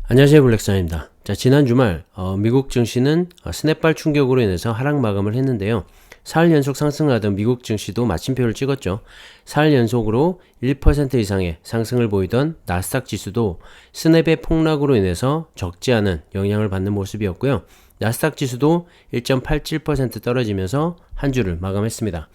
안녕하세요, 블랙사입니다. 자, 지난 주말 미국 증시는 스냅발 충격으로 인해서 하락 마감을 했는데요. 사흘 연속 상승하던 미국 증시도 마침표를 찍었죠. 사흘 연속으로 1% 이상의 상승을 보이던 나스닥 지수도 스냅의 폭락으로 인해서 적지 않은 영향을 받는 모습이었고요. 나스닥 지수도 1.87% 떨어지면서 한 주를 마감했습니다.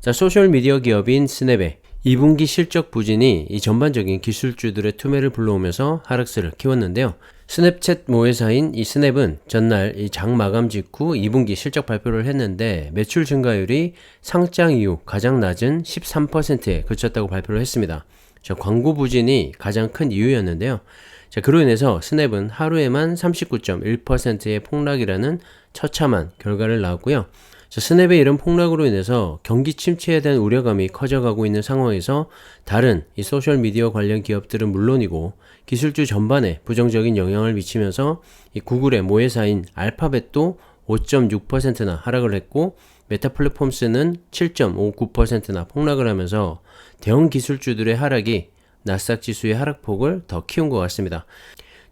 자, 소셜미디어 기업인 스냅의 2분기 실적 부진이 이 전반적인 기술주들의 투매를 불러오면서 하락세를 키웠는데요. 스냅챗 모회사인 이 스냅은 전날 이 장 마감 직후 2분기 실적 발표를 했는데 매출 증가율이 상장 이후 가장 낮은 13%에 그쳤다고 발표를 했습니다. 자, 광고 부진이 가장 큰 이유였는데요. 자, 그로 인해서 스냅은 하루에만 39.1%의 폭락이라는 처참한 결과를 낳았고요. 자, 스냅의 이런 폭락으로 인해서 경기 침체에 대한 우려감이 커져가고 있는 상황에서 다른 이 소셜미디어 관련 기업들은 물론이고 기술주 전반에 부정적인 영향을 미치면서 이 구글의 모회사인 알파벳도 5.6%나 하락을 했고 메타 플랫폼스는 7.59%나 폭락을 하면서 대형 기술주들의 하락이 나스닥 지수의 하락폭을 더 키운 것 같습니다.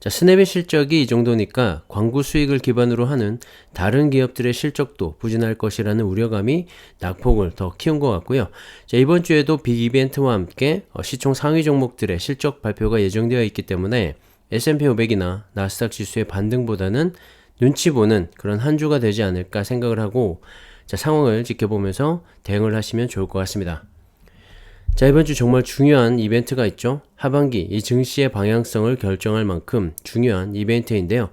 자, 스냅의 실적이 이 정도니까 광고 수익을 기반으로 하는 다른 기업들의 실적도 부진할 것이라는 우려감이 낙폭을 더 키운 것 같고요. 자, 이번 주에도 빅 이벤트와 함께 시총 상위 종목들의 실적 발표가 예정되어 있기 때문에 S&P 500이나 나스닥 지수의 반등보다는 눈치 보는 그런 한 주가 되지 않을까 생각을 하고, 자, 상황을 지켜보면서 대응을 하시면 좋을 것 같습니다. 자, 이번 주 정말 중요한 이벤트가 있죠. 하반기 이 증시의 방향성을 결정할 만큼 중요한 이벤트인데요.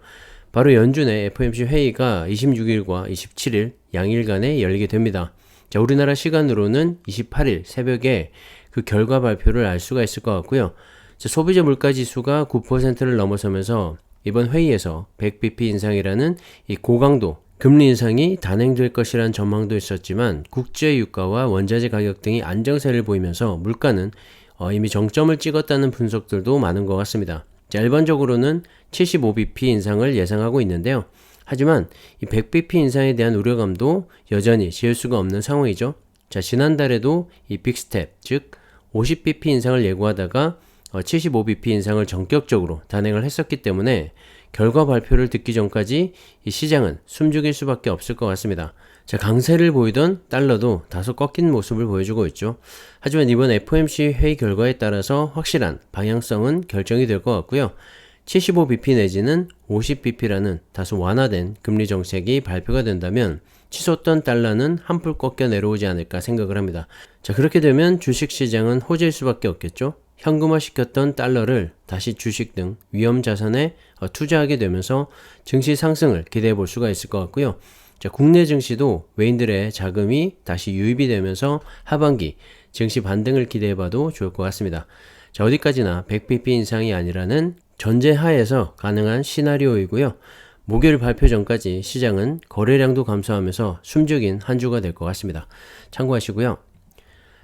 바로 연준의 FOMC 회의가 26일과 27일 양일간에 열리게 됩니다. 자, 우리나라 시간으로는 28일 새벽에 그 결과 발표를 알 수가 있을 것 같고요. 자, 소비자 물가지수가 9%를 넘어서면서 이번 회의에서 100bp 인상이라는 이 고강도 금리 인상이 단행될 것이라는 전망도 있었지만 국제 유가와 원자재 가격 등이 안정세를 보이면서 물가는 이미 정점을 찍었다는 분석들도 많은 것 같습니다. 자, 일반적으로는 75bp 인상을 예상하고 있는데요. 하지만 이 100bp 인상에 대한 우려감도 여전히 지울 수가 없는 상황이죠. 자, 지난달에도 이 빅스텝, 즉 50bp 인상을 예고하다가 75bp 인상을 전격적으로 단행을 했었기 때문에 결과 발표를 듣기 전까지 이 시장은 숨죽일 수밖에 없을 것 같습니다. 자, 강세를 보이던 달러도 다소 꺾인 모습을 보여주고 있죠. 하지만 이번 FOMC 회의 결과에 따라서 확실한 방향성은 결정이 될 것 같고요. 75bp 내지는 50bp라는 다소 완화된 금리 정책이 발표가 된다면 치솟던 달러는 한풀 꺾여 내려오지 않을까 생각을 합니다. 자, 그렇게 되면 주식시장은 호재일 수밖에 없겠죠. 현금화 시켰던 달러를 다시 주식 등 위험 자산에 투자하게 되면서 증시 상승을 기대해 볼 수가 있을 것 같고요. 자, 국내 증시도 외인들의 자금이 다시 유입이 되면서 하반기 증시 반등을 기대해 봐도 좋을 것 같습니다. 자, 어디까지나 100bp 인상이 아니라는 전제하에서 가능한 시나리오이고요. 목요일 발표 전까지 시장은 거래량도 감소하면서 숨죽인 한 주가 될 것 같습니다. 참고하시고요.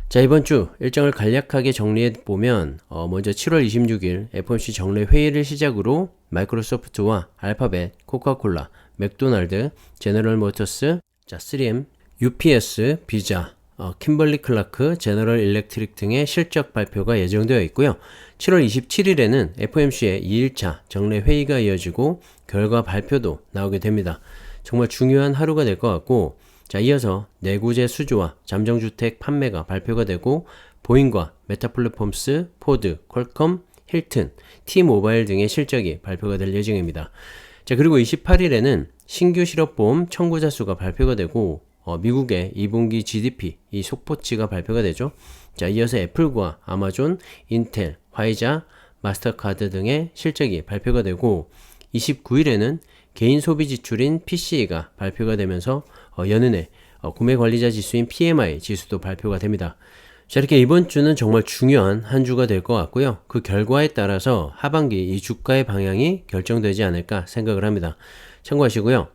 자, 이번 주 일정을 간략하게 정리해 보면 먼저 7월 26일 FOMC 정례 회의를 시작으로 마이크로소프트와 알파벳, 코카콜라, 맥도날드, 제너럴 모터스, 자, 3M, UPS, 비자, 킴벌리 클라크, 제너럴 일렉트릭 등의 실적 발표가 예정되어 있고요. 7월 27일에는 FOMC의 2일차 정례 회의가 이어지고 결과 발표도 나오게 됩니다. 정말 중요한 하루가 될 것 같고, 자, 이어서 내구재 수주와 잠정주택 판매가 발표가 되고 보잉과 메타플랫폼스, 포드, 퀄컴, 힐튼, T모바일 등의 실적이 발표가 될 예정입니다. 자, 그리고 28일에는 신규 실업보험 청구자 수가 발표가 되고 미국의 2분기 GDP 이 속보치가 발표가 되죠. 자, 이어서 애플과 아마존, 인텔, 화이자, 마스터카드 등의 실적이 발표가 되고 29일에는 개인 소비 지출인 PCE가 발표가 되면서 연은의 구매 관리자 지수인 PMI 지수도 발표가 됩니다. 자, 이렇게 이번 주는 정말 중요한 한 주가 될 것 같고요. 그 결과에 따라서 하반기 이 주가의 방향이 결정되지 않을까 생각을 합니다. 참고하시고요.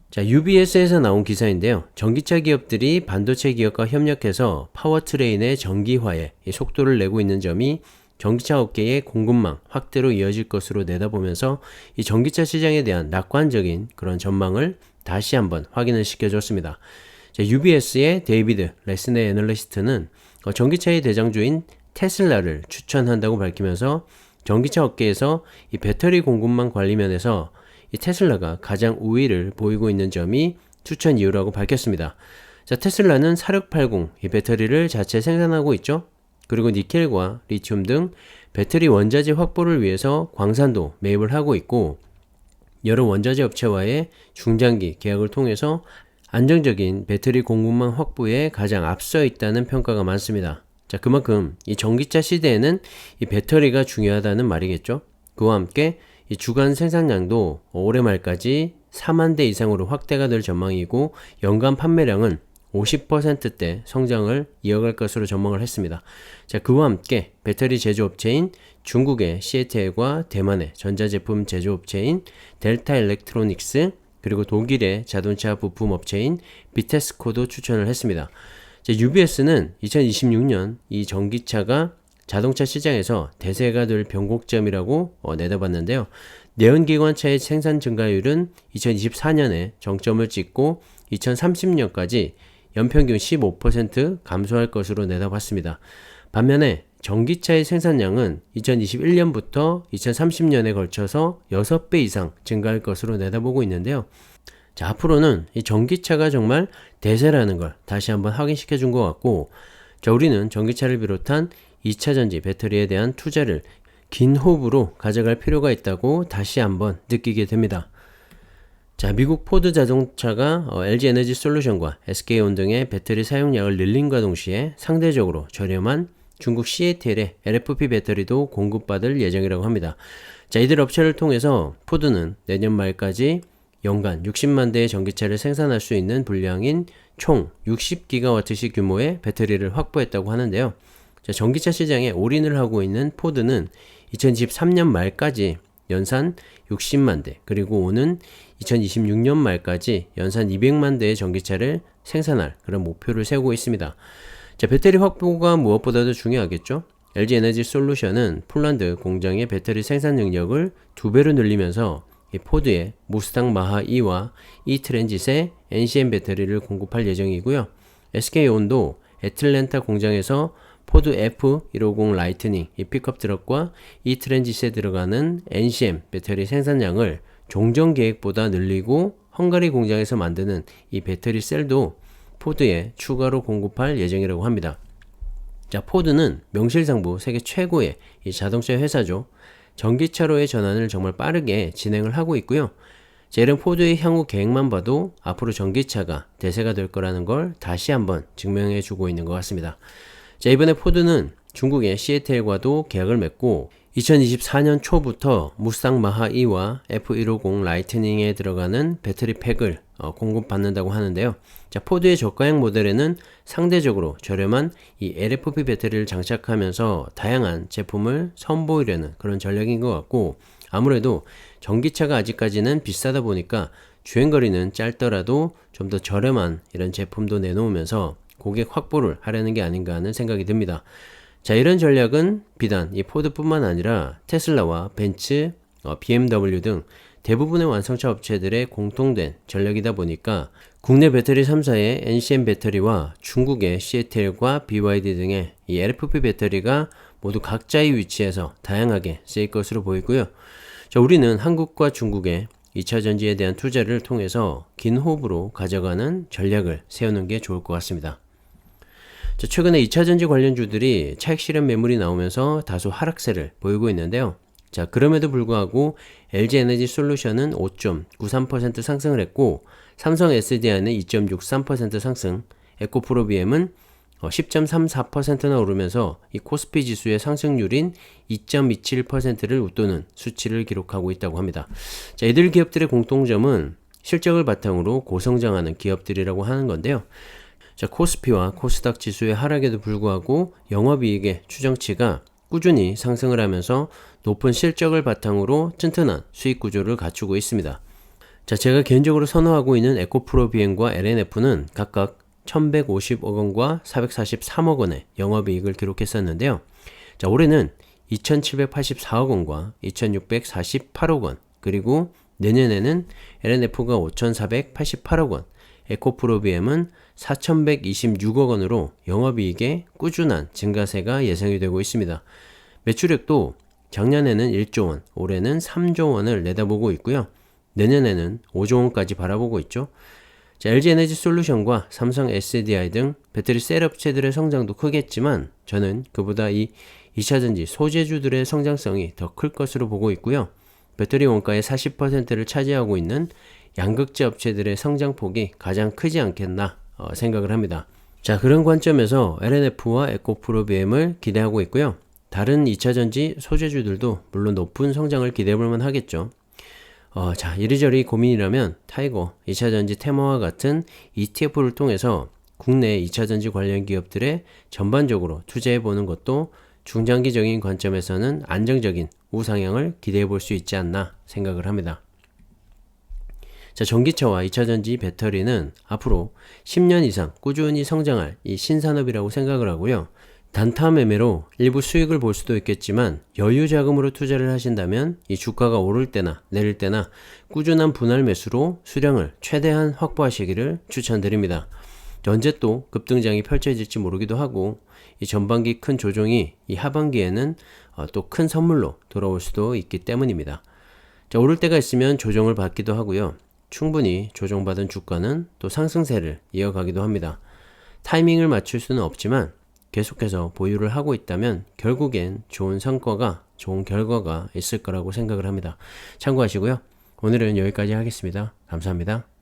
자, UBS에서 나온 기사인데요. 전기차 기업들이 반도체 기업과 협력해서 파워트레인의 전기화에 속도를 내고 있는 점이 전기차 업계의 공급망 확대로 이어질 것으로 내다보면서 이 전기차 시장에 대한 낙관적인 그런 전망을 다시 한번 확인을 시켜줬습니다. 자, UBS의 데이비드 레스네 애널리스트는 전기차의 대장주인 테슬라를 추천한다고 밝히면서 전기차 업계에서 이 배터리 공급망 관리 면에서 이 테슬라가 가장 우위를 보이고 있는 점이 추천 이유라고 밝혔습니다. 자, 테슬라는 4680 이 배터리를 자체 생산하고 있죠. 그리고 니켈과 리튬 등 배터리 원자재 확보를 위해서 광산도 매입을 하고 있고, 여러 원자재 업체와의 중장기 계약을 통해서 안정적인 배터리 공급망 확보에 가장 앞서 있다는 평가가 많습니다. 자, 그만큼 이 전기차 시대에는 이 배터리가 중요하다는 말이겠죠. 그와 함께 이 주간 생산량도 올해 말까지 4만 대 이상으로 확대가 될 전망이고, 연간 판매량은 50%대 성장을 이어갈 것으로 전망을 했습니다. 자, 그와 함께 배터리 제조업체인 중국의 CATL과 대만의 전자제품 제조업체인 델타 일렉트로닉스, 그리고 독일의 자동차 부품 업체인 비테스코도 추천을 했습니다. 자, UBS는 2026년 이 전기차가 자동차 시장에서 대세가 될 변곡점이라고 내다봤는데요. 내연기관차의 생산 증가율은 2024년에 정점을 찍고 2030년까지 연평균 15% 감소할 것으로 내다봤습니다. 반면에 전기차의 생산량은 2021년부터 2030년에 걸쳐서 6배 이상 증가할 것으로 내다보고 있는데요. 자, 앞으로는 이 전기차가 정말 대세라는 걸 다시 한번 확인시켜 준 것 같고, 자, 우리는 전기차를 비롯한 2차전지 배터리에 대한 투자를 긴 호흡으로 가져갈 필요가 있다고 다시 한번 느끼게 됩니다. 자, 미국 포드 자동차가 LG 에너지 솔루션과 SK온 등의 배터리 사용량을 늘림과 동시에 상대적으로 저렴한 중국 CATL의 LFP 배터리도 공급받을 예정이라고 합니다. 자, 이들 업체를 통해서 포드는 내년 말까지 연간 60만 대의 전기차를 생산할 수 있는 분량인 총 60기가와트시 규모의 배터리를 확보했다고 하는데요. 자, 전기차 시장에 올인을 하고 있는 포드는 2023년 말까지 연산 60만 대, 그리고 오는 2026년 말까지 연산 200만 대의 전기차를 생산할 그런 목표를 세우고 있습니다. 자, 배터리 확보가 무엇보다도 중요하겠죠. LG 에너지 솔루션은 폴란드 공장의 배터리 생산 능력을 2배로 늘리면서 이 포드의 무스탕 마하 E와 E 트랜짓의 NCM 배터리를 공급할 예정이고요. SK온도 애틀랜타 공장에서 포드 F150 라이트닝 이 픽업 트럭과 E 트랜짓에 들어가는 NCM 배터리 생산량을 종전 계획보다 늘리고, 헝가리 공장에서 만드는 이 배터리 셀도 포드에 추가로 공급할 예정이라고 합니다. 자, 포드는 명실상부 세계 최고의 이 자동차 회사죠. 전기차로의 전환을 정말 빠르게 진행을 하고 있고요. 자, 이런 포드의 향후 계획만 봐도 앞으로 전기차가 대세가 될 거라는 걸 다시 한번 증명해 주고 있는 것 같습니다. 자, 이번에 포드는 중국의 CATL과도 계약을 맺고 2024년 초부터 무스탕 마하 E와 F150 라이트닝에 들어가는 배터리 팩을 공급받는다고 하는데요. 자, 포드의 저가형 모델에는 상대적으로 저렴한 이 LFP 배터리를 장착하면서 다양한 제품을 선보이려는 그런 전략인 것 같고, 아무래도 전기차가 아직까지는 비싸다 보니까 주행거리는 짧더라도 좀 더 저렴한 이런 제품도 내놓으면서 고객 확보를 하려는 게 아닌가 하는 생각이 듭니다. 자, 이런 전략은 비단 이 포드뿐만 아니라 테슬라와 벤츠, BMW 등 대부분의 완성차 업체들의 공통된 전략이다 보니까 국내 배터리 3사의 NCM 배터리와 중국의 CATL과 BYD 등의 이 LFP 배터리가 모두 각자의 위치에서 다양하게 쓰일 것으로 보이고요. 자, 우리는 한국과 중국의 2차 전지에 대한 투자를 통해서 긴 호흡으로 가져가는 전략을 세우는 게 좋을 것 같습니다. 자, 최근에 2차전지 관련주들이 차익 실현 매물이 나오면서 다소 하락세를 보이고 있는데요. 자, 그럼에도 불구하고 LG 에너지 솔루션은 5.93% 상승을 했고, 삼성 SDI는 2.63% 상승, 에코프로비엠은 10.34%나 오르면서 이 코스피 지수의 상승률인 2.27%를 웃도는 수치를 기록하고 있다고 합니다. 자, 이들 기업들의 공통점은 실적을 바탕으로 고성장하는 기업들이라고 하는 건데요. 자, 코스피와 코스닥 지수의 하락에도 불구하고 영업이익의 추정치가 꾸준히 상승을 하면서 높은 실적을 바탕으로 튼튼한 수익 구조를 갖추고 있습니다. 자, 제가 개인적으로 선호하고 있는 에코프로비엠과 LNF는 각각 1150억 원과 443억 원의 영업이익을 기록했었는데요. 자, 올해는 2784억 원과 2648억 원, 그리고 내년에는 LNF가 5488억 원, 에코프로비엠은 4126억 원으로 영업이익의 꾸준한 증가세가 예상이 되고 있습니다. 매출액도 작년에는 1조 원, 올해는 3조 원을 내다보고 있고요. 내년에는 5조 원까지 바라보고 있죠. 자, LG에너지솔루션과 삼성 SDI 등 배터리 셀 업체들의 성장도 크겠지만 저는 그보다 이 2차전지 소재주들의 성장성이 더 클 것으로 보고 있고요. 배터리 원가의 40%를 차지하고 있는 양극재 업체들의 성장폭이 가장 크지 않겠나 생각을 합니다. 자, 그런 관점에서 LNF와 에코프로비엠을 기대하고 있고요. 다른 2차전지 소재주들도 물론 높은 성장을 기대해볼만 하겠죠. 자, 이리저리 고민이라면 타이거, 2차전지 테마와 같은 ETF를 통해서 국내 2차전지 관련 기업들의 전반적으로 투자해보는 것도 중장기적인 관점에서는 안정적인 우상향을 기대해볼 수 있지 않나 생각을 합니다. 자, 전기차와 2차전지 배터리는 앞으로 10년 이상 꾸준히 성장할 이 신산업이라고 생각을 하고요. 단타 매매로 일부 수익을 볼 수도 있겠지만 여유 자금으로 투자를 하신다면 이 주가가 오를 때나 내릴 때나 꾸준한 분할 매수로 수량을 최대한 확보하시기를 추천드립니다. 언제 또 급등장이 펼쳐질지 모르기도 하고 이 전반기 큰 조정이 이 하반기에는 또 큰 선물로 돌아올 수도 있기 때문입니다. 자, 오를 때가 있으면 조정을 받기도 하고요. 충분히 조정받은 주가는 또 상승세를 이어가기도 합니다. 타이밍을 맞출 수는 없지만 계속해서 보유를 하고 있다면 결국엔 좋은 성과가, 좋은 결과가 있을 거라고 생각을 합니다. 참고하시고요. 오늘은 여기까지 하겠습니다. 감사합니다.